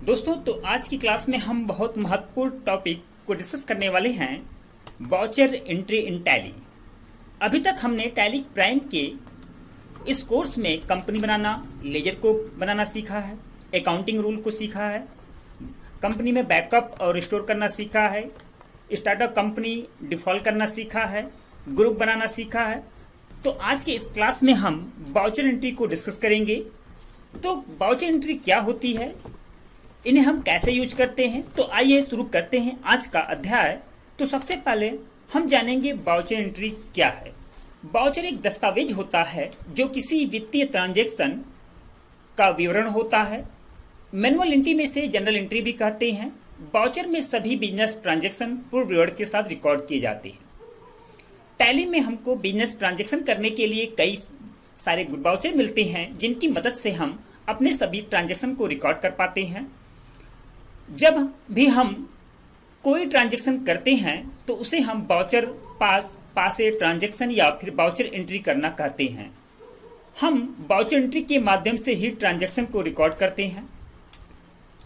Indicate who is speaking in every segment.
Speaker 1: दोस्तों, तो आज की क्लास में हम बहुत महत्वपूर्ण टॉपिक को डिस्कस करने वाले हैं, वाउचर एंट्री इन टैली। अभी तक हमने टैली प्राइम के इस कोर्स में कंपनी बनाना, लेजर को बनाना सीखा है, अकाउंटिंग रूल को सीखा है, कंपनी में बैकअप और रिस्टोर करना सीखा है, स्टार्टअप कंपनी डिफॉल्ट करना सीखा है, ग्रुप बनाना सीखा है। तो आज के इस क्लास में हम वाउचर एंट्री को डिस्कस करेंगे। तो वाउचर एंट्री क्या होती है, इन्हें हम कैसे यूज करते हैं। तो आइए शुरू करते हैं आज का अध्याय। तो सबसे पहले हम जानेंगे वाउचर एंट्री क्या है। वाउचर एक दस्तावेज होता है जो किसी वित्तीय ट्रांजैक्शन का विवरण होता है। मैनुअल एंट्री में से जनरल एंट्री भी कहते हैं। वाउचर में सभी बिजनेस ट्रांजैक्शन पूर्व विवरण के साथ रिकॉर्ड किए जाते हैं। टैली में हमको बिजनेस ट्रांजैक्शन करने के लिए कई सारे गुड वाउचर मिलते हैं, जिनकी मदद से हम अपने सभी ट्रांजैक्शन को रिकॉर्ड कर पाते हैं। जब भी हम कोई ट्रांजैक्शन करते हैं तो उसे हम वाउचर पासे ट्रांजैक्शन या फिर वाउचर एंट्री करना कहते हैं। हम वाउचर एंट्री के माध्यम से ही ट्रांजैक्शन को रिकॉर्ड करते हैं।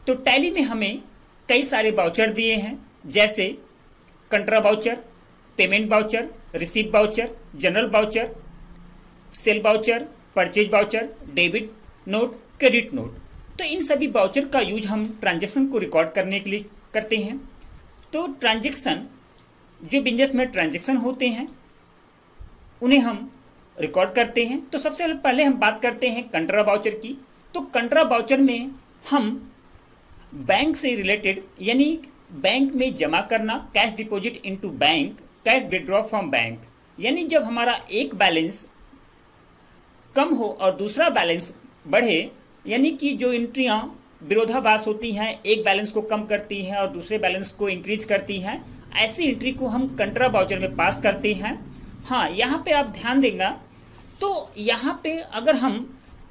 Speaker 1: तो टैली में हमें कई सारे वाउचर दिए हैं, जैसे contra voucher, payment voucher, receive voucher, journal voucher, sale voucher, purchase voucher, debit note, credit note. तो इन सभी वाउचर का यूज हम ट्रांजैक्शन को रिकॉर्ड करने के लिए करते हैं। तो ट्रांजैक्शन, जो बिजनेस में ट्रांजैक्शन होते हैं, उन्हें हम रिकॉर्ड करते हैं। तो सबसे पहले हम बात करते हैं कंट्रा वाउचर की। तो कंट्रा वाउचर में हम बैंक से रिलेटेड, यानी बैंक में जमा करना, cash deposit into bank, cash withdraw from bank, यानी जब हमारा एक बैलेंस कम हो और दूसरा बैलेंस बढ़े, यानी कि जो एंट्रियां विरोधाभास होती हैं, एक बैलेंस को कम करती हैं और दूसरे बैलेंस को इंक्रीज करती हैं, ऐसी एंट्री को हम कंट्रा वाउचर में पास करते हैं। हाँ, यहाँ पे आप ध्यान देंगे तो यहाँ पे अगर हम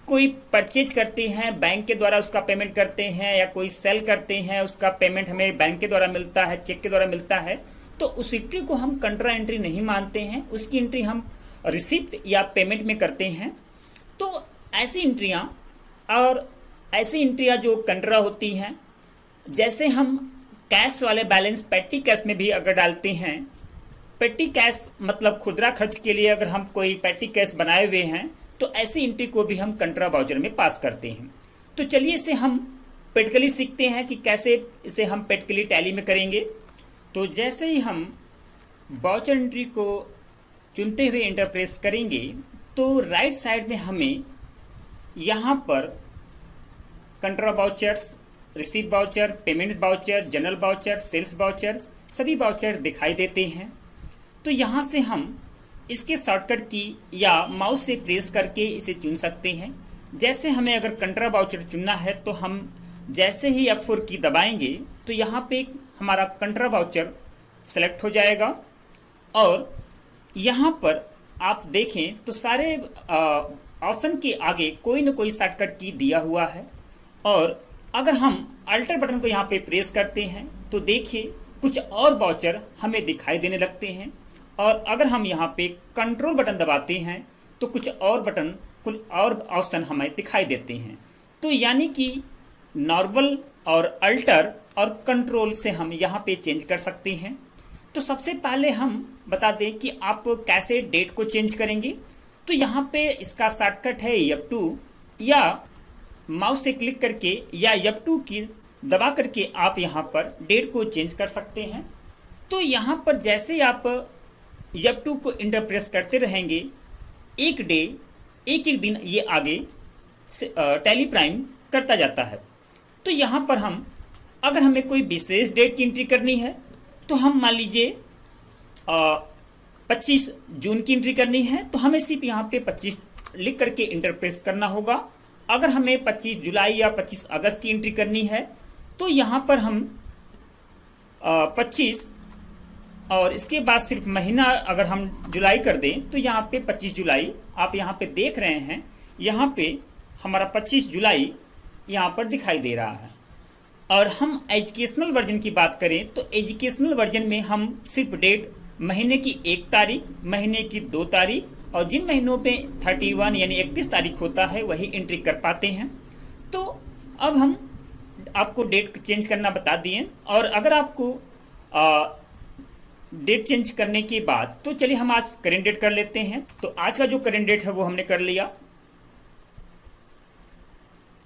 Speaker 1: कोई परचेज करते हैं, बैंक के द्वारा उसका पेमेंट करते हैं, या कोई सेल करते हैं, उसका पेमेंट हमें बैंक के द्वारा मिलता है, चेक के द्वारा मिलता है, तो उस एंट्री को हम कंट्रा एंट्री नहीं मानते हैं। उसकी एंट्री हम रिसिप्ट या पेमेंट में करते हैं। तो ऐसी एंट्रियाँ और ऐसी एंट्रियाँ जो कंट्रा होती हैं, जैसे हम कैश वाले बैलेंस पेटी कैश में भी अगर डालते हैं, पेटी कैश मतलब खुदरा खर्च के लिए अगर हम कोई पेटी कैश बनाए हुए हैं, तो ऐसी एंट्री को भी हम कंट्रा वाउचर में पास करते हैं। तो चलिए इसे हम प्रैक्टिकली सीखते हैं कि कैसे इसे हम प्रैक्टिकली टैली में करेंगे। तो जैसे ही हम वाउचर एंट्री को चुनते हुए इंटरप्रेस करेंगे, तो राइट साइड में हमें यहाँ पर contra vouchers, receive voucher, payment voucher, journal voucher, sales voucher, सभी वाउचर दिखाई देते हैं। तो यहाँ से हम इसके शॉर्टकट की या माउस से प्रेस करके इसे चुन सकते हैं। जैसे हमें अगर कंट्रा वाउचर चुनना है तो हम जैसे ही F4 की दबाएंगे तो यहाँ पे हमारा कंट्रा वाउचर सेलेक्ट हो जाएगा। और यहाँ पर आप देखें तो सारे ऑप्शन के आगे कोई न कोई शॉर्टकट की दिया हुआ है। और अगर हम अल्टर बटन को यहाँ पे प्रेस करते हैं तो देखिए कुछ और वाउचर हमें दिखाई देने लगते हैं। और अगर हम यहाँ पे कंट्रोल बटन दबाते हैं तो कुछ और ऑप्शन हमें दिखाई देते हैं। तो यानी कि नॉर्मल और अल्टर और कंट्रोल से हम यहाँ पे चेंज कर सकते हैं। तो सबसे पहले हम बता दें कि आप कैसे डेट को चेंज करेंगे। तो यहाँ पे इसका शॉर्टकट है F2, या माउस से क्लिक करके या F2 की दबा करके आप यहाँ पर डेट को चेंज कर सकते हैं। तो यहाँ पर जैसे आप F2 को इंटरप्रेस करते रहेंगे, एक एक दिन ये आगे टैली प्राइम करता जाता है। तो यहाँ पर हम अगर हमें कोई विशेष डेट की एंट्री करनी है, तो हम मान लीजिए 25 जून की एंट्री करनी है, तो हमें सिर्फ यहाँ पे 25 लिख करके इंटरप्रेस करना होगा। अगर हमें 25 जुलाई या 25 अगस्त की एंट्री करनी है, तो यहाँ पर हम 25 और इसके बाद सिर्फ महीना अगर हम जुलाई कर दें तो यहाँ पे 25 जुलाई आप यहाँ पे देख रहे हैं, यहाँ पे हमारा 25 जुलाई यहाँ पर दिखाई दे रहा है। और हम एजुकेशनल वर्जन की बात करें तो एजुकेशनल वर्जन में हम सिर्फ डेट महीने की 1 तारीख, महीने की 2 तारीख और जिन महीनों पे 31 यानी 31 तारीख होता है वही एंट्री कर पाते हैं। तो अब हम आपको डेट चेंज करना बता दिए। और अगर आपको डेट चेंज करने के बाद, तो चलिए हम आज करेंट डेट कर लेते हैं। तो आज का जो करेंट डेट है वो हमने कर लिया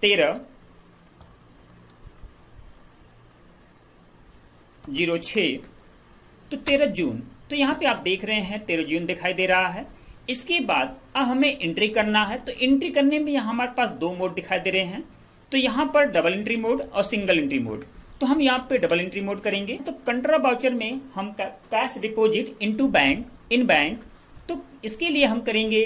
Speaker 1: 13/06, तो 13 जून। तो यहाँ पे आप देख रहे हैं 13 जून दिखाई दे रहा है। इसके बाद अब हमें एंट्री करना है। तो एंट्री करने में यहाँ हमारे पास दो मोड दिखाई दे रहे हैं। तो यहाँ पर डबल एंट्री मोड और सिंगल एंट्री मोड। तो हम यहाँ पे डबल एंट्री मोड करेंगे। तो कंट्रा वाउचर में हम cash deposit into bank in bank, तो इसके लिए हम करेंगे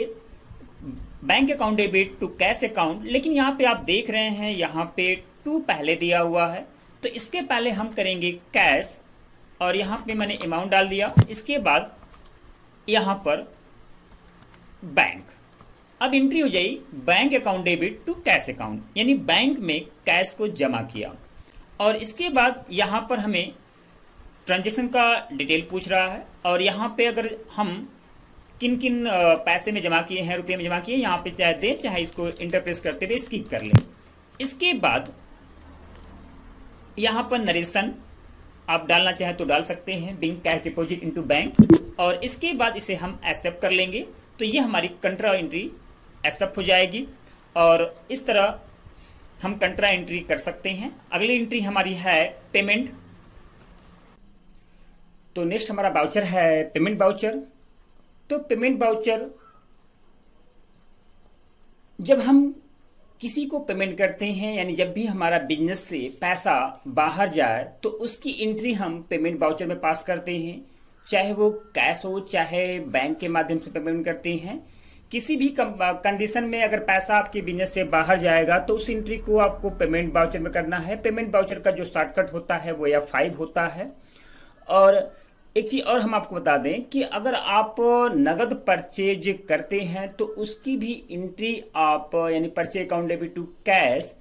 Speaker 1: bank account debit to cash account. लेकिन यहाँ पे आप देख रहे हैं यहाँ पे टू पहले दिया हुआ है, तो इसके पहले हम करेंगे कैश, और यहाँ पे मैंने अमाउंट डाल दिया। इसके बाद यहाँ पर बैंक। अब एंट्री हो जाए bank account debit to cash account, यानी बैंक में कैश को जमा किया। और इसके बाद यहाँ पर हमें ट्रांजैक्शन का डिटेल पूछ रहा है, और यहाँ पे अगर हम किन किन पैसे में जमा किए हैं, रुपये में जमा किए, यहाँ पे चाहे दें चाहे इसको इंटरप्रेस करते हुए स्किप कर लें। इसके बाद यहाँ पर नरेशन आप डालना चाहें तो डाल सकते हैं, being cash deposit into bank, और इसके बाद इसे हम एक्सेप्ट कर लेंगे। तो ये हमारी कंट्रा एंट्री एक्सेप्ट हो जाएगी, और इस तरह हम कंट्रा एंट्री कर सकते हैं। अगली एंट्री हमारी है पेमेंट। तो नेक्स्ट हमारा वाउचर है पेमेंट वाउचर। तो पेमेंट वाउचर, जब हम किसी को पेमेंट करते हैं, यानी जब भी हमारा बिजनेस से पैसा बाहर जाए, तो उसकी एंट्री हम पेमेंट वाउचर में पास करते हैं। चाहे वो कैश हो चाहे बैंक के माध्यम से पेमेंट करते हैं। किसी भी कंडीशन में अगर पैसा आपके बिजनेस से बाहर जाएगा तो उस एंट्री को आपको पेमेंट वाउचर में करना है। पेमेंट वाउचर का जो शॉर्टकट होता है वो F5 होता है। और एक चीज और हम आपको बता दें कि अगर आप नगद परचेज करते हैं तो उसकी भी एंट्री आप, यानी purchase account debit to cash,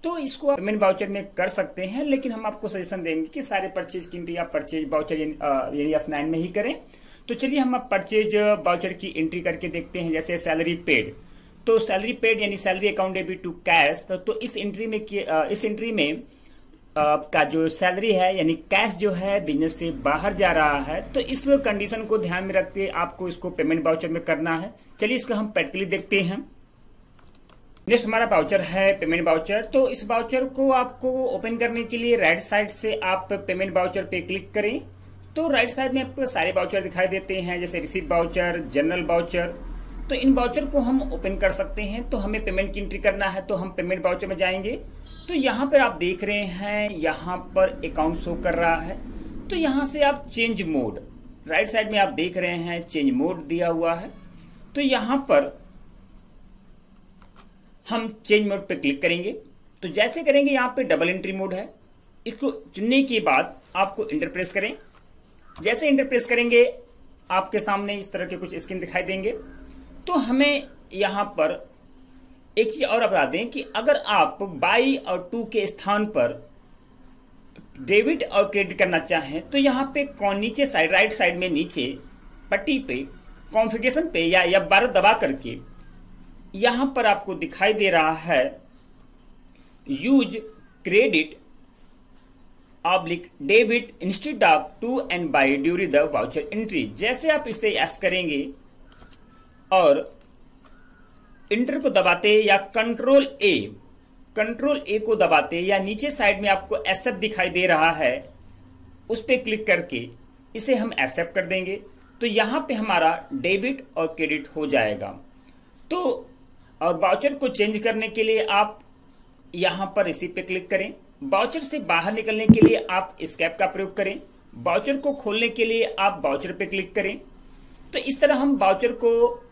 Speaker 1: तो इसको पेमेंट वाउचर में कर सकते हैं। लेकिन हम आपको सजेशन देंगे कि सारे परचेज की एंट्री आप परचेज वाउचर यानी F9 में ही करें। तो चलिए हम अब परचेज वाउचर की एंट्री करके देखते हैं। जैसे सैलरी पेड, तो सैलरी पेड यानी salary account debit to cash, तो इस एंट्री में का जो सैलरी है यानी कैश जो है बिजनेस से बाहर जा रहा है, तो इस कंडीशन को ध्यान में रख के आपको इसको पेमेंट वाउचर में करना है। चलिए इसको हम प्रैक्टिकली देखते हैं। नेक्स्ट हमारा वाउचर है पेमेंट वाउचर। तो इस वाउचर को आपको ओपन करने के लिए राइट साइड से आप पेमेंट वाउचर पे क्लिक करें। तो राइट साइड में आपको सारे वाउचर दिखाई देते हैं, जैसे रिसीट वाउचर, जनरल वाउचर। तो इन वाउचर को हम ओपन कर सकते हैं। तो हमें पेमेंट की एंट्री करना है, तो हम पेमेंट वाउचर में जाएंगे। तो यहाँ पर आप देख रहे हैं यहाँ पर अकाउंट शो कर रहा है। तो यहाँ से आप चेंज मोड, राइट साइड में आप देख रहे हैं चेंज मोड दिया हुआ है। तो यहाँ पर हम चेंज मोड पे क्लिक करेंगे। तो जैसे करेंगे यहाँ पे डबल एंट्री मोड है, इसको चुनने के बाद आपको इंटर प्रेस करें। जैसे इंटर प्रेस करेंगे आपके सामने इस तरह के कुछ स्क्रीन दिखाई देंगे। तो हमें यहाँ पर एक चीज और बता दें कि अगर आप बाई और टू के स्थान पर डेबिट और क्रेडिट करना चाहें, तो यहाँ पे नीचे साइड, राइट साइड में नीचे पट्टी पे कॉन्फ़िगरेशन पे या F12 दबा करके यहाँ पर आपको दिखाई दे रहा है use credit oblique debit instead of to and by during the voucher entry. जैसे आप इसे यस करेंगे और इंटर को दबाते या कंट्रोल ए को दबाते, या नीचे साइड में आपको एक्सेप्ट दिखाई दे रहा है, उस पर क्लिक करके इसे हम एक्सेप्ट कर देंगे। तो यहाँ पे हमारा डेबिट और क्रेडिट हो जाएगा। तो और वाउचर को चेंज करने के लिए आप यहाँ पर इसी पे क्लिक करें। वाउचर से बाहर निकलने के लिए आप एस्केप का प्रयोग करें। वाउचर को खोलने के लिए आप वाउचर पे क्लिक करें। तो इस तरह हम वाउचर को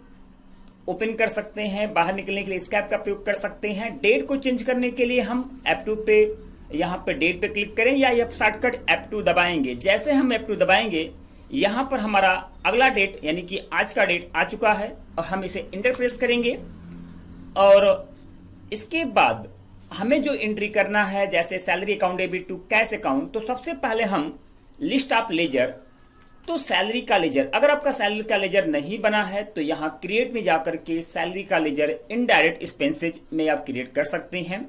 Speaker 1: ओपन कर सकते हैं। बाहर निकलने के लिए एस्केप का प्रयोग कर सकते हैं। डेट को चेंज करने के लिए हम F2 पे, यहाँ पे डेट पे क्लिक करें, या शॉर्टकट F2 दबाएंगे। जैसे हम F2 दबाएंगे यहाँ पर हमारा अगला डेट यानी कि आज का डेट आ चुका है, और हम इसे इंटर प्रेस करेंगे। और इसके बाद हमें जो एंट्री करना है, जैसे salary account debit to cash account, तो सबसे पहले हम लिस्ट ऑफ लेजर, तो सैलरी का लेजर, अगर आपका सैलरी का लेजर नहीं बना है तो यहाँ क्रिएट में जाकर के सैलरी का लेजर इनडायरेक्ट एक्सपेंसेज में आप क्रिएट कर सकते हैं।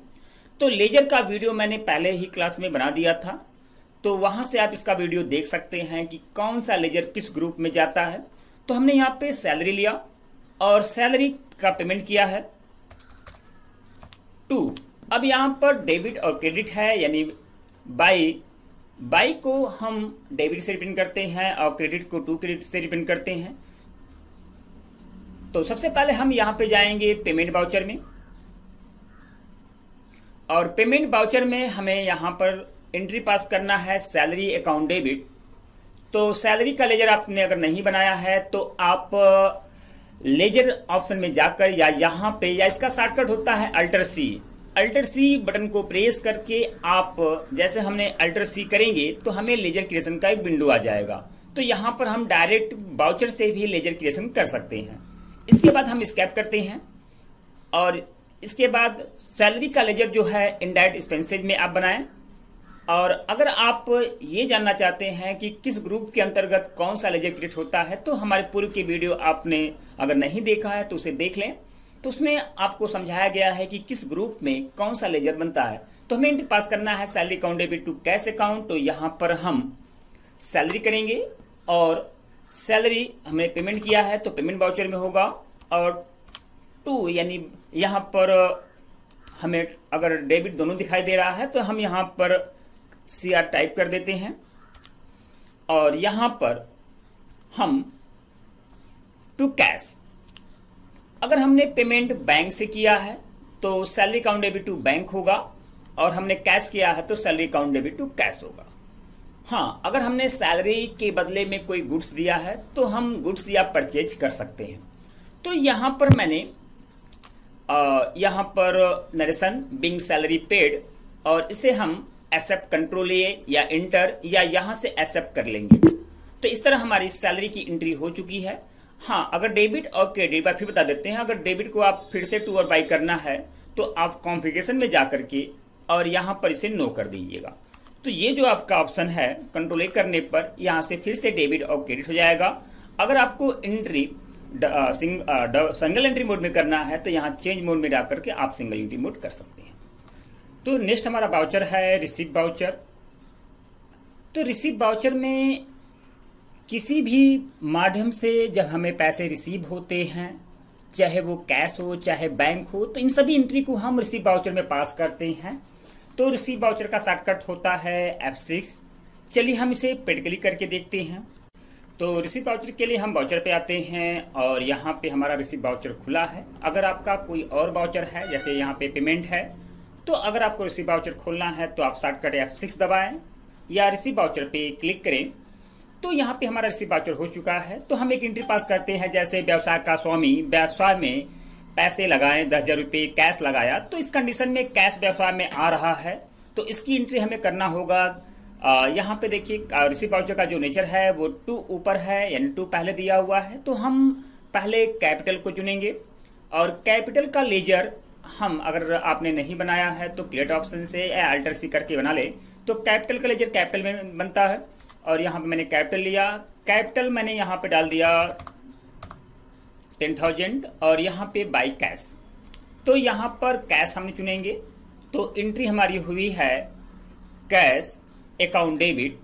Speaker 1: तो लेजर का वीडियो मैंने पहले ही क्लास में बना दिया था, तो वहां से आप इसका वीडियो देख सकते हैं कि कौन सा लेजर किस ग्रुप में जाता है। तो हमने यहाँ पे सैलरी लिया और सैलरी का पेमेंट किया है 2। अब यहाँ पर डेबिट और क्रेडिट है, यानी बाई को हम डेबिट से रिप्रेजेंट करते हैं और क्रेडिट को टू क्रेडिट से रिप्रेजेंट करते हैं। तो सबसे पहले हम यहाँ पे जाएंगे पेमेंट वाउचर में, और पेमेंट वाउचर में हमें यहाँ पर एंट्री पास करना है सैलरी अकाउंट डेबिट। तो सैलरी का लेजर आपने अगर नहीं बनाया है तो आप लेजर ऑप्शन में जाकर या यहाँ पे, या इसका शॉर्टकट होता है अल्टर सी बटन को प्रेस करके आप जैसे हमने अल्टर सी करेंगे तो हमें लेजर क्रिएशन का एक विंडो आ जाएगा। तो यहाँ पर हम डायरेक्ट वाउचर से भी लेजर क्रिएशन कर सकते हैं। इसके बाद हम स्कैप करते हैं और इसके बाद सैलरी का लेजर जो है इनडायरेक्ट एक्सपेंसेज में आप बनाएं। और अगर आप ये जानना चाहते हैं कि किस ग्रुप के अंतर्गत कौन सा लेजर क्रिएट होता है, तो हमारे पूर्व के वीडियो आपने अगर नहीं देखा है तो उसे देख लें। तो उसमें आपको समझाया गया है कि किस ग्रुप में कौन सा लेजर बनता है। तो हमें एंट्री पास करना है salary account debit to cash account. तो यहाँ पर हम सैलरी करेंगे और सैलरी हमने पेमेंट किया है तो पेमेंट वाउचर में होगा, और 2 यानी यहाँ पर हमें अगर डेबिट दोनों दिखाई दे रहा है तो हम यहाँ पर CR टाइप कर देते हैं और यहाँ पर हम टू कैश, अगर हमने पेमेंट बैंक से किया है तो salary account debit to bank होगा, और हमने कैश किया है तो salary account debit to cash होगा। हाँ, अगर हमने सैलरी के बदले में कोई गुड्स दिया है तो हम गुड्स या परचेज कर सकते हैं। तो यहाँ पर मैंने यहाँ पर नरेशन बिंग सैलरी पेड, और इसे हम एक्सेप्ट कंट्रोल ए या इंटर या यहाँ से एक्सेप्ट कर लेंगे। तो इस तरह हमारी सैलरी की एंट्री हो चुकी है। हाँ, अगर डेबिट और क्रेडिट बार फिर बता देते हैं, अगर डेबिट को आप फिर से टू और बाई करना है तो आप कॉन्फ़िगरेशन में जाकर के और यहाँ पर इसे नो कर दीजिएगा। तो ये जो आपका ऑप्शन है कंट्रोल ए करने पर यहाँ से फिर से डेबिट और क्रेडिट हो जाएगा। अगर आपको एंट्री सिंगल एंट्री मोड में करना है तो यहाँ चेंज मोड में जाकर के आप सिंगल एंट्री मोड कर सकते हैं। तो नेक्स्ट हमारा वाउचर है रिसीव वाउचर। तो रिसीव वाउचर में किसी भी माध्यम से जब हमें पैसे रिसीव होते हैं, चाहे वो कैश हो चाहे बैंक हो, तो इन सभी एंट्री को हम रिसीव वाउचर में पास करते हैं। तो रिसीव वाउचर का शॉर्टकट होता है F6। चलिए हम इसे प्रैक्टिकली करके देखते हैं। तो रिसीव वाउचर के लिए हम वाउचर पे आते हैं और यहाँ पे हमारा रिसीव वाउचर खुला है। अगर आपका कोई और वाउचर है, जैसे यहाँ पे पेमेंट है, तो अगर आपको रिसीव वाउचर खोलना है तो आप शॉर्टकट F6 दबाएं या रिसीव वाउचर पे क्लिक करें। तो यहाँ पे हमारा रिसीव वाउचर हो चुका है। तो हम एक एंट्री पास करते हैं, जैसे व्यवसाय का स्वामी व्यवसाय में पैसे लगाएं 10,000 रुपये कैश लगाया, तो इस कंडीशन में कैश व्यवसाय में आ रहा है तो इसकी एंट्री हमें करना होगा। यहाँ पे देखिए रिसीव वाउचर का जो नेचर है वो 2 ऊपर है, यानी 2 पहले दिया हुआ है। तो हम पहले कैपिटल को चुनेंगे और कैपिटल का लेजर हम, अगर आपने नहीं बनाया है तो क्रिएट ऑप्शन से या अल्टर सी करके बना ले। तो कैपिटल का लेजर कैपिटल में बनता है और यहाँ पे मैंने कैपिटल लिया। कैपिटल मैंने यहाँ पे डाल दिया 10,000 और यहाँ पे बाई कैश। तो यहाँ पर कैश हम चुनेंगे। तो एंट्री हमारी हुई है cash account debit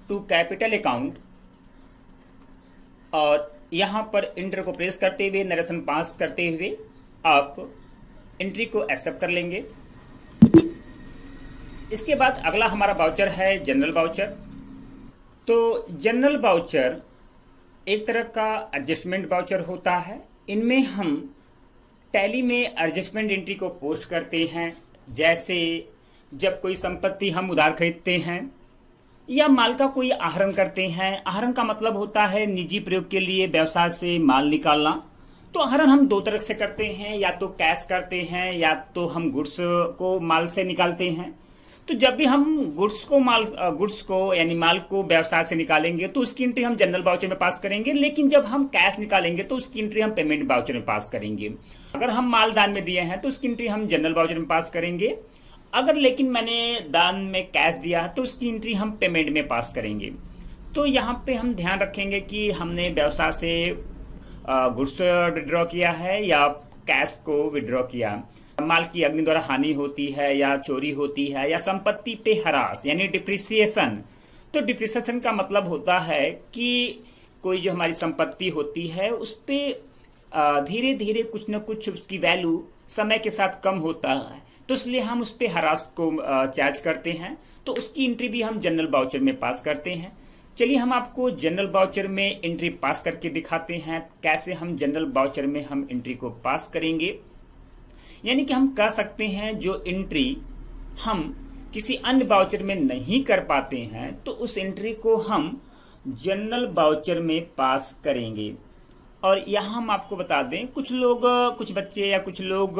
Speaker 1: to capital account, और यहाँ पर इंटर को प्रेस करते हुए नरेशन पास करते हुए आप एंट्री को एक्सेप्ट कर लेंगे। इसके बाद अगला हमारा वाउचर है जनरल वाउचर। तो जनरल वाउचर एक तरह का एडजस्टमेंट वाउचर होता है। इनमें हम टैली में एडजस्टमेंट एंट्री को पोस्ट करते हैं, जैसे जब कोई संपत्ति हम उधार खरीदते हैं या माल का कोई आहरण करते हैं। आहरण का मतलब होता है निजी प्रयोग के लिए व्यवसाय से माल निकालना। तो आहरण हम 2 तरह से करते हैं, या तो कैश करते हैं या तो हम गुड्स को माल से निकालते हैं। तो जब भी हम गुड्स को यानी माल को व्यवसाय से निकालेंगे तो उसकी एंट्री हम जनरल वाउचर में पास करेंगे, लेकिन जब हम कैश निकालेंगे तो उसकी एंट्री हम पेमेंट वाउचर में पास करेंगे। अगर हम माल दान में दिए हैं तो उसकी एंट्री हम जनरल वाउचर में पास करेंगे। अगर लेकिन मैंने दान में कैश दिया है तो उसकी एंट्री हम पेमेंट में पास करेंगे। तो यहाँ पे हम ध्यान रखेंगे कि हमने व्यवसाय से गुड्स विड्रॉ किया है या कैश को विड्रॉ किया। माल की अग्नि द्वारा हानि होती है या चोरी होती है या संपत्ति पे ह्रास यानी डिप्रिसिएशन। तो डिप्रिसिएशन का मतलब होता है कि कोई जो हमारी संपत्ति होती है उस पे धीरे धीरे कुछ न कुछ उसकी वैल्यू समय के साथ कम होता है, तो इसलिए हम उस पे ह्रास को चार्ज करते हैं। तो उसकी एंट्री भी हम जनरल वाउचर में पास करते हैं। चलिए हम आपको जनरल वाउचर में एंट्री पास करके दिखाते हैं। कैसे हम जनरल वाउचर में हम एंट्री को पास करेंगे, यानी कि हम कह सकते हैं जो एंट्री हम किसी अन्य वाउचर में नहीं कर पाते हैं तो उस एंट्री को हम जनरल वाउचर में पास करेंगे। और यहाँ हम आपको बता दें, कुछ बच्चे या कुछ लोग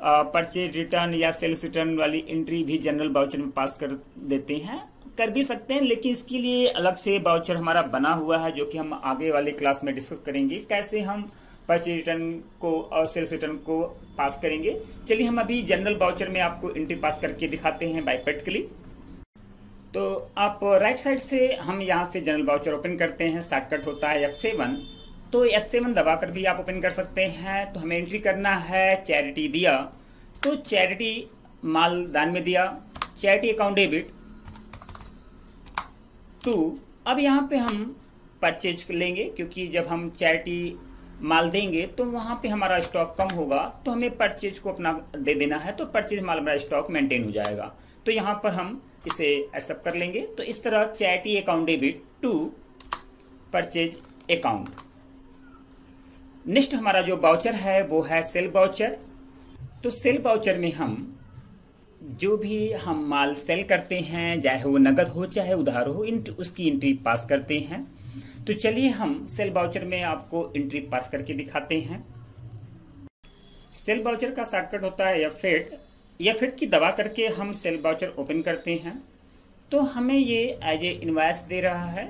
Speaker 1: परचेज रिटर्न या सेल्स रिटर्न वाली एंट्री भी जनरल वाउचर में पास कर देते हैं, कर भी सकते हैं, लेकिन इसके लिए अलग से वाउचर हमारा बना हुआ है जो कि हम आगे वाले क्लास में डिस्कस करेंगे कैसे हम परचेज रिटर्न को और सेल्स रिटर्न को पास करेंगे। चलिए हम अभी जनरल वाउचर में आपको एंट्री पास करके दिखाते हैं बाय प्रैक्टिकली। तो आप राइट साइड से हम यहाँ से जनरल वाउचर ओपन करते हैं, शॉर्टकट होता है F7। तो F7 दबाकर भी आप ओपन कर सकते हैं। तो हमें एंट्री करना है चैरिटी दिया, तो चैरिटी माल दान में दिया, चैरिटी अकाउंट डेबिट टू। अब यहाँ पे हम परचेज लेंगे क्योंकि जब हम चैरिटी माल देंगे तो वहाँ पे हमारा स्टॉक कम होगा, तो हमें परचेज को अपना दे देना है, तो परचेज माल हमारा स्टॉक मेंटेन हो जाएगा। तो यहाँ पर हम इसे एक्सेप्ट कर लेंगे। तो इस तरह charity account debit to purchase account. Next हमारा जो वाउचर है वो है सेल वाउचर। तो सेल वाउचर में हम जो भी हम माल सेल करते हैं, चाहे वो नगद हो चाहे उधार हो, उसकी एंट्री पास करते हैं। तो चलिए हम सेल वाउचर में आपको एंट्री पास करके दिखाते हैं। सेल वाउचर का शॉर्टकट होता है F8 की दबा करके हम सेल वाउचर ओपन करते हैं। तो हमें ये एज ए इनवॉइस दे रहा है,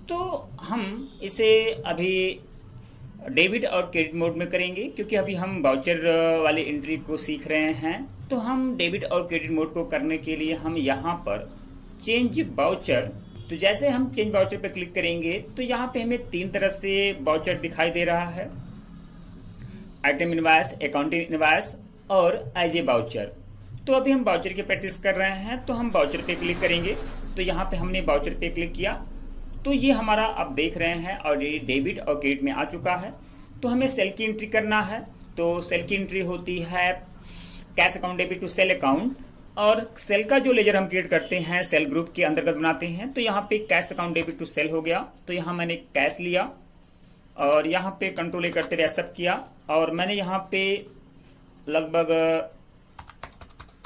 Speaker 1: तो हम इसे अभी डेबिट और क्रेडिट मोड में करेंगे क्योंकि अभी हम वाउचर वाली एंट्री को सीख रहे हैं। तो हम डेबिट और क्रेडिट मोड को करने के लिए हम यहाँ पर चेंज वाउचर, तो जैसे हम चेंज वाउचर पर क्लिक करेंगे तो यहाँ पे हमें 3 तरह से वाउचर दिखाई दे रहा है, आइटम इनवॉइस, अकाउंटिंग इनवॉइस और एज ए वाउचर। तो अभी हम वाउचर की प्रैक्टिस कर रहे हैं, तो हम वाउचर पे क्लिक करेंगे। तो यहाँ पे हमने वाउचर पे क्लिक किया तो ये हमारा आप देख रहे हैं ऑलरेडी डेबिट और क्रेडिट में आ चुका है। तो हमें सेल की एंट्री करना है। तो सेल की एंट्री होती है cash account debit to sale account, और सेल का जो लेजर हम क्रिएट करते हैं सेल ग्रुप के अंतर्गत बनाते हैं। तो यहाँ पे cash account debit to sale हो गया। तो यहाँ मैंने कैश लिया और यहाँ पे कंट्रोल ए करते हुए एक्सेप्ट किया, और मैंने यहाँ पे लगभग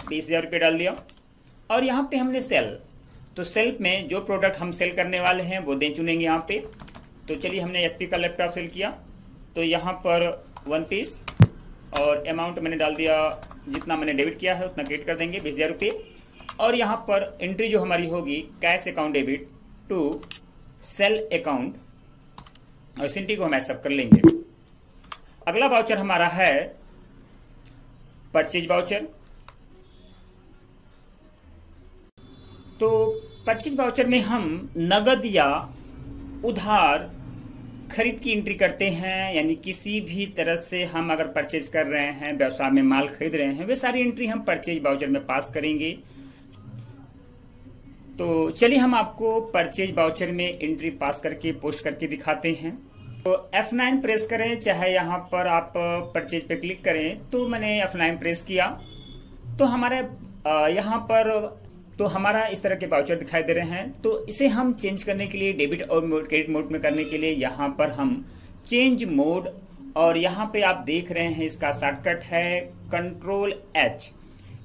Speaker 1: 20,000 रुपये डाल दिया। और यहाँ पे हमने सेल, तो सेल में जो प्रोडक्ट हम सेल करने वाले हैं वो दे चुनेंगे यहाँ पे। तो चलिए हमने HP का लैपटॉप सेल किया, तो यहाँ पर 1 पीस, और अमाउंट मैंने डाल दिया, जितना मैंने डेबिट किया है उतना क्रेडिट कर देंगे 20,000 रुपये। और यहाँ पर एंट्री जो हमारी होगी cash account debit to sale account, और इस एंट्री को हम एक्सेप्ट कर लेंगे। अगला वाउचर हमारा है परचेज वाउचर। तो परचेज वाउचर में हम नगद या उधार खरीद की एंट्री करते हैं, यानी किसी भी तरह से हम अगर परचेज कर रहे हैं, व्यवसाय में माल खरीद रहे हैं, वे सारी एंट्री हम परचेज वाउचर में पास करेंगे। तो चलिए हम आपको परचेज वाउचर में एंट्री पास करके पोस्ट करके दिखाते हैं। तो F9 प्रेस करें, चाहे यहाँ पर आप परचेज पे क्लिक करें। तो मैंने F9 प्रेस किया तो हमारे यहाँ पर तो हमारा इस तरह के वाउचर दिखाई दे रहे हैं। तो इसे हम चेंज करने के लिए डेबिट और क्रेडिट मोड में करने के लिए यहाँ पर हम चेंज मोड, और यहाँ पे आप देख रहे हैं इसका शॉर्टकट है कंट्रोल H,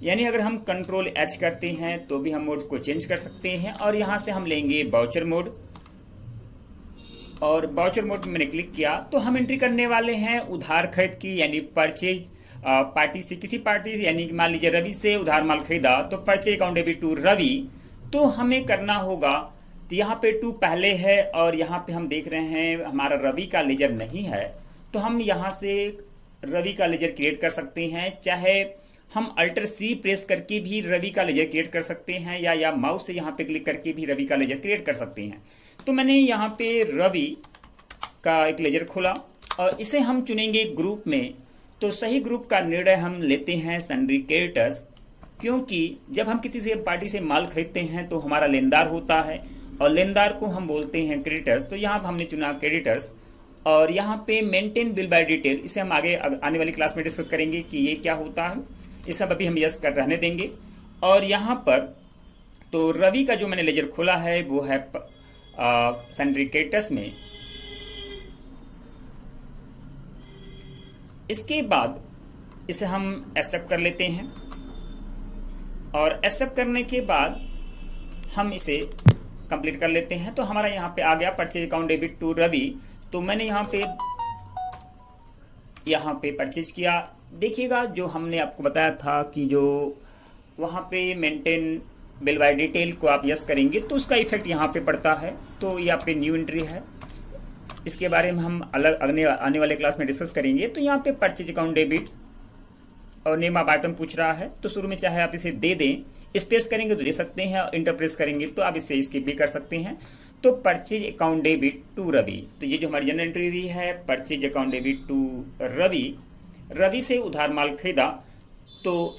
Speaker 1: यानी अगर हम कंट्रोल H करते हैं तो भी हम मोड को चेंज कर सकते हैं। और यहाँ से हम लेंगे वाउचर मोड, और वाउचर मोड में मैंने क्लिक किया तो हम एंट्री करने वाले हैं उधार खरीद की, यानी परचेज पार्टी से किसी पार्टी से, यानी मान लीजिए रवि से उधार माल खरीदा तो purchase account debit to Ravi. तो हमें करना होगा, तो यहाँ पे टू पहले है और यहाँ पे हम देख रहे हैं हमारा रवि का लेजर नहीं है, तो हम यहाँ से रवि का लेजर क्रिएट कर सकते हैं। चाहे हम अल्टर C प्रेस करके भी रवि का लेजर क्रिएट कर सकते हैं, या माउस से यहाँ पे क्लिक करके भी रवि का लेजर क्रिएट कर सकते हैं। तो मैंने यहाँ पे रवि का एक लेजर खोला और इसे हम चुनेंगे ग्रुप में। तो सही ग्रुप का निर्णय हम लेते हैं सन्ड्री क्रेडिटर्स, क्योंकि जब हम किसी से पार्टी से माल खरीदते हैं तो हमारा लेनदार होता है और लेनदार को हम बोलते हैं क्रेडिटर्स। तो यहाँ हमने चुना क्रेडिटर्स। और यहाँ पे मेंटेन बिल बाय डिटेल, इसे हम आगे आने वाली क्लास में डिस्कस करेंगे कि ये क्या होता है। इसे अभी हम यस कर रहने देंगे। और यहाँ पर तो रवि का जो मैंने लेजर खोला है वो है सन्ड्री क्रेडिटर्स में। इसके बाद इसे हम एक्सेप्ट कर लेते हैं और एक्सेप्ट करने के बाद हम इसे कंप्लीट कर लेते हैं। तो हमारा यहाँ पे आ गया purchase account debit to Ravi. तो मैंने यहाँ पे परचेज किया। देखिएगा जो हमने आपको बताया था कि जो वहाँ पे मेंटेन बिल बाय डिटेल को आप यस करेंगे तो उसका इफेक्ट यहाँ पे पड़ता है। तो ये आपकी न्यू एंट्री है, इसके बारे में हम अलग आने वाले क्लास में डिस्कस करेंगे। तो यहाँ पे परचेज अकाउंट डेबिट और नेम ऑफ आइटम पूछ रहा है। तो शुरू में चाहे आप इसे दे दें, स्पेस करेंगे तो दे सकते हैं और इंटर प्रेस करेंगे तो आप इसे स्किप भी कर सकते हैं। तो purchase account debit to Ravi, तो ये जो हमारी जनरल एंट्री हुई है purchase account debit to Ravi, Ravi से उधार माल खरीदा, तो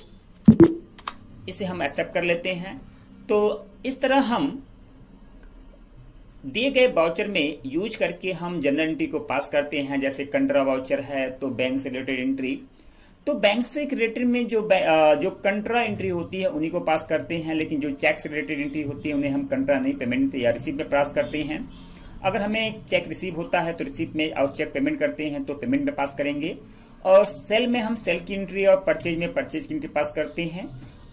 Speaker 1: इसे हम एक्सेप्ट कर लेते हैं। तो इस तरह हम दिए गए वाउचर में यूज करके हम जनरल एंट्री को पास करते हैं। जैसे कंट्रा वाउचर है तो बैंक से रिलेटेड एंट्री, तो बैंक से रिलेटेड में जो कंट्रा एंट्री होती है उन्हीं को पास करते हैं, लेकिन जो चेक से रिलेटेड एंट्री होती है उन्हें हम कंट्रा नहीं, पेमेंट या रिसीव में पास करते हैं। अगर हमें चेक रिसीव होता है तो रिसीव में और चेक पेमेंट करते हैं तो पेमेंट में पास करेंगे। और सेल में हम सेल की एंट्री और परचेज में परचेज की एंट्री पास करते हैं।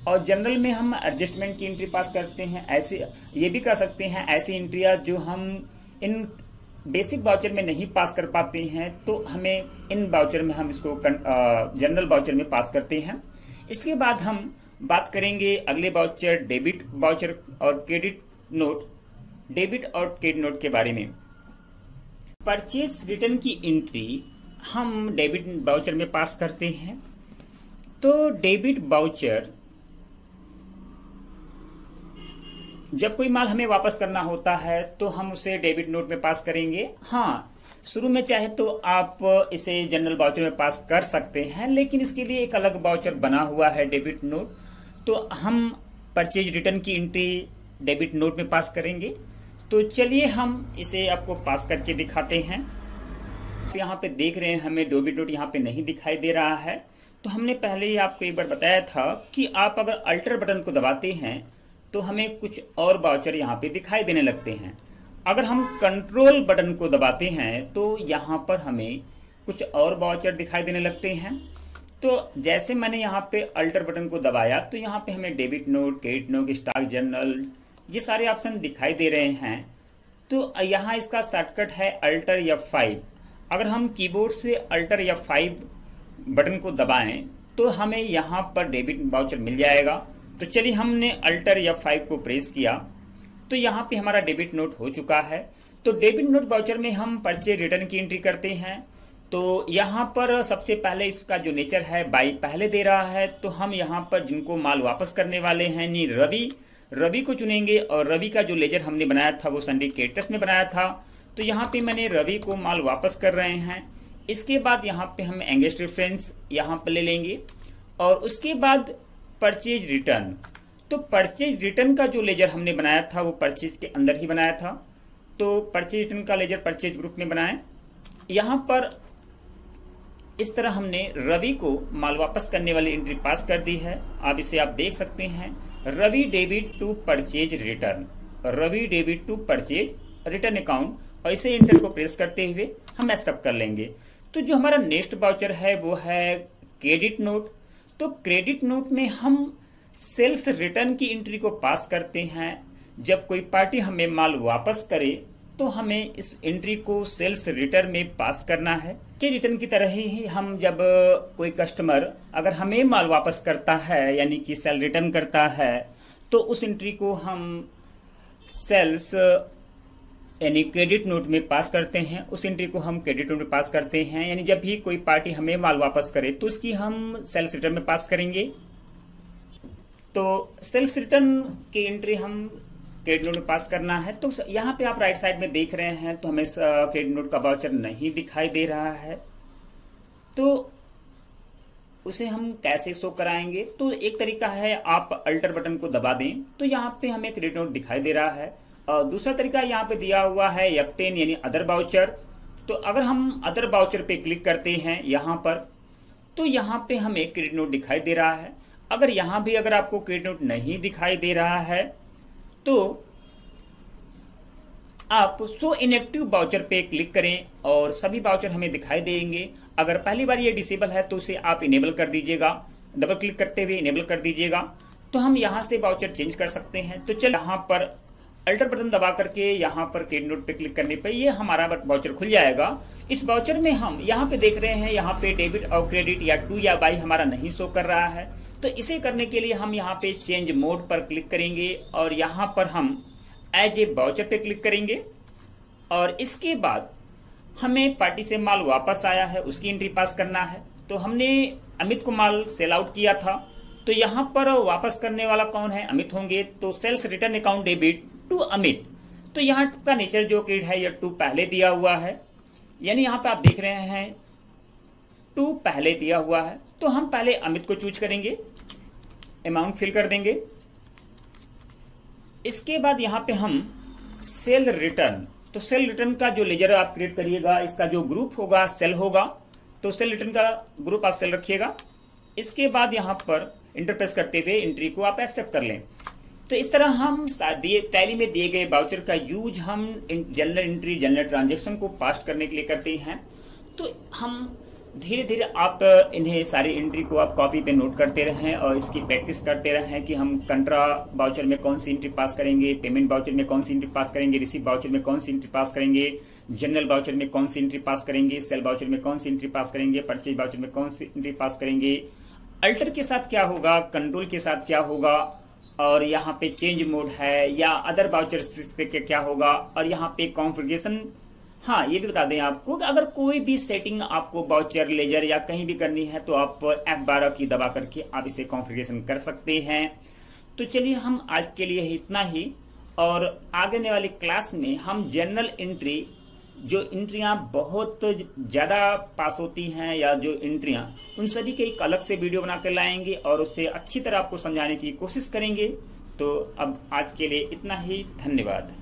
Speaker 1: और जनरल में हम एडजस्टमेंट की एंट्री पास करते हैं। ऐसे ये भी कर सकते हैं ऐसी एंट्रियां जो हम इन बेसिक वाउचर में नहीं पास कर पाते हैं, तो हमें इन वाउचर में हम इसको जनरल वाउचर में पास करते हैं। इसके बाद हम बात करेंगे अगले वाउचर डेबिट वाउचर और क्रेडिट नोट, डेबिट और क्रेडिट नोट के बारे में। परचेज रिटर्न की एंट्री हम डेबिट वाउचर में पास करते हैं। तो डेबिट वाउचर जब कोई माल हमें वापस करना होता है तो हम उसे डेबिट नोट में पास करेंगे। हाँ, शुरू में चाहे तो आप इसे जनरल वाउचर में पास कर सकते हैं, लेकिन इसके लिए एक अलग वाउचर बना हुआ है डेबिट नोट। तो हम परचेज रिटर्न की एंट्री डेबिट नोट में पास करेंगे। तो चलिए हम इसे आपको पास करके दिखाते हैं। तो यहाँ पे देख रहे हैं हमें डेबिट नोट यहाँ पे नहीं दिखाई दे रहा है। तो हमने पहले ही आपको एक बार बताया था कि आप अगर अल्टर बटन को दबाते हैं तो हमें कुछ और वाउचर यहाँ पे दिखाई देने लगते हैं। अगर हम कंट्रोल बटन को दबाते हैं तो यहाँ पर हमें कुछ और वाउचर दिखाई देने लगते हैं। तो जैसे मैंने यहाँ पे अल्टर बटन को दबाया तो यहाँ पे हमें debit note, credit note, stock journal, ये सारे ऑप्शन दिखाई दे रहे हैं। तो यहाँ इसका शॉर्टकट है अल्टर F5। अगर हम कीबोर्ड से अल्टर F5 बटन को दबाएं तो हमें यहाँ पर डेबिट वाउचर मिल जाएगा। तो चलिए हमने अल्टर F5 को प्रेस किया तो यहाँ पे हमारा डेबिट नोट हो चुका है। तो डेबिट नोट वाउचर में हम परचेज रिटर्न की एंट्री करते हैं। तो यहाँ पर सबसे पहले इसका जो नेचर है बाई पहले दे रहा है, तो हम यहाँ पर जिनको माल वापस करने वाले हैं यानी रवि को चुनेंगे। और रवि का जो लेजर हमने बनाया था वो सन्ड्री क्रेडिटर्स में बनाया था। तो यहाँ पे मैंने रवि को माल वापस कर रहे हैं। इसके बाद यहाँ पे हम एंगेस्ट रेफरेंस यहाँ पर ले लेंगे और उसके बाद परचेज रिटर्न। तो परचेज रिटर्न का जो लेजर हमने बनाया था वो परचेज के अंदर ही बनाया था। तो परचेज रिटर्न का लेजर परचेज ग्रुप में बनाएं। यहाँ पर इस तरह हमने रवि को माल वापस करने वाली एंट्री पास कर दी है। आप इसे आप देख सकते हैं, Ravi debit to purchase return, Ravi debit to purchase return account, और इसे एंटर को प्रेस करते हुए हम एक्सेप्ट कर लेंगे। तो जो हमारा नेक्स्ट वाउचर है वो है क्रेडिट नोट। तो क्रेडिट नोट में हम सेल्स रिटर्न की एंट्री को पास करते हैं। जब कोई पार्टी हमें माल वापस करे तो हमें इस एंट्री को सेल्स रिटर्न में पास करना है। ये रिटर्न की तरह ही हम जब कोई कस्टमर अगर हमें माल वापस करता है यानी कि सेल रिटर्न करता है तो उस एंट्री को हम सेल्स यानी क्रेडिट नोट में पास करते हैं। उस एंट्री को हम क्रेडिट नोट में पास करते हैं, यानी जब भी कोई पार्टी हमें माल वापस करे तो उसकी हम सेल्स रिटर्न में पास करेंगे। तो सेल्स रिटर्न की एंट्री हम क्रेडिट नोट में पास करना है। तो यहाँ पे आप राइट साइड में देख रहे हैं तो हमें क्रेडिट नोट का वाउचर नहीं दिखाई दे रहा है। तो उसे हम कैसे शो कराएंगे? तो एक तरीका है, आप अल्टर बटन को दबा दें तो यहाँ पे हमें क्रेडिट नोट दिखाई दे रहा है। और दूसरा तरीका यहाँ पे दिया हुआ है F10 यानी अदर बाउचर। तो अगर हम अदर बाउचर पे क्लिक करते हैं यहाँ पर, तो यहाँ पे हमें क्रेडिट नोट दिखाई दे रहा है। अगर यहाँ भी अगर आपको क्रेडिट नोट नहीं दिखाई दे रहा है तो आप शो इनएक्टिव बाउचर पे क्लिक करें और सभी बाउचर हमें दिखाई देंगे। अगर पहली बार ये डिसेबल है तो उसे आप इनेबल कर दीजिएगा, डबल क्लिक करते हुए इनेबल कर दीजिएगा। तो हम यहाँ से बाउचर चेंज कर सकते हैं। तो चल यहाँ पर अल्टर बटन दबा करके यहाँ पर क्रेडिट नोट पे क्लिक करने पर ये हमारा बाउचर खुल जाएगा। इस बाउचर में हम यहाँ पे देख रहे हैं, यहाँ पे डेबिट और क्रेडिट या टू या बाई हमारा नहीं शो कर रहा है। तो इसे करने के लिए हम यहाँ पे चेंज मोड पर क्लिक करेंगे और यहाँ पर हम एज ए बाउचर पे क्लिक करेंगे और इसके बाद हमें पार्टी से माल वापस आया है उसकी एंट्री पास करना है। तो हमने अमित को माल सेल आउट किया था, तो यहाँ पर वापस करने वाला कौन है? अमित होंगे। तो sales return account debit to Amit. तो यहाँ का नेचर जो क्रेडिट है ये टू पहले दिया हुआ है, यानी यहाँ पे आप देख रहे हैं टू पहले दिया हुआ है। तो हम पहले अमित को चूज करेंगे, अमाउंट फिल कर देंगे। इसके बाद यहाँ पे हम सेल रिटर्न, तो सेल रिटर्न का जो लेजर आप क्रिएट करिएगा इसका जो ग्रुप होगा सेल होगा, तो सेल रिटर्न का ग्रुप आप सेल रखिएगा। इसके बाद यहाँ पर इंटरप्रेस करते हुए एंट्री को आप एक्सेप्ट कर लें। तो इस तरह हम टैली में दिए गए बाउचर का यूज हम जनरल एंट्री, जनरल ट्रांजेक्शन को पास करने के लिए करते हैं। तो हम धीरे धीरे आप इन्हें सारी एंट्री को आप कॉपी पे नोट करते रहें और इसकी प्रैक्टिस करते रहें कि हम कंट्रा बाउचर में कौन सी एंट्री पास करेंगे, पेमेंट बाउचर में कौन सी एंट्री पास करेंगे, रिसीव बाउचर में कौन सी एंट्री पास करेंगे, जनरल बाउचर में कौन सी एंट्री पास करेंगे, सेल बाउचर में कौन सी एंट्री पास करेंगे, परचेज बाउचर में कौन सी एंट्री पास करेंगे, अल्टर के साथ क्या होगा, कंट्रोल के साथ क्या होगा, और यहाँ पे चेंज मोड है या अदर बाउचर से क्या होगा, और यहाँ पे कॉन्फ़िगरेशन। हाँ, ये भी बता दें आपको कि अगर कोई भी सेटिंग आपको बाउचर, लेजर या कहीं भी करनी है तो आप F12 की दबा करके आप इसे कॉन्फ़िगरेशन कर सकते हैं। तो चलिए हम आज के लिए इतना ही, और आगे वाली क्लास में हम जनरल एंट्री, जो एंट्रियां बहुत ज़्यादा पास होती हैं या जो एंट्रियां, उन सभी के एक अलग से वीडियो बना कर लाएंगे और उससे अच्छी तरह आपको समझाने की कोशिश करेंगे। तो अब आज के लिए इतना ही, धन्यवाद।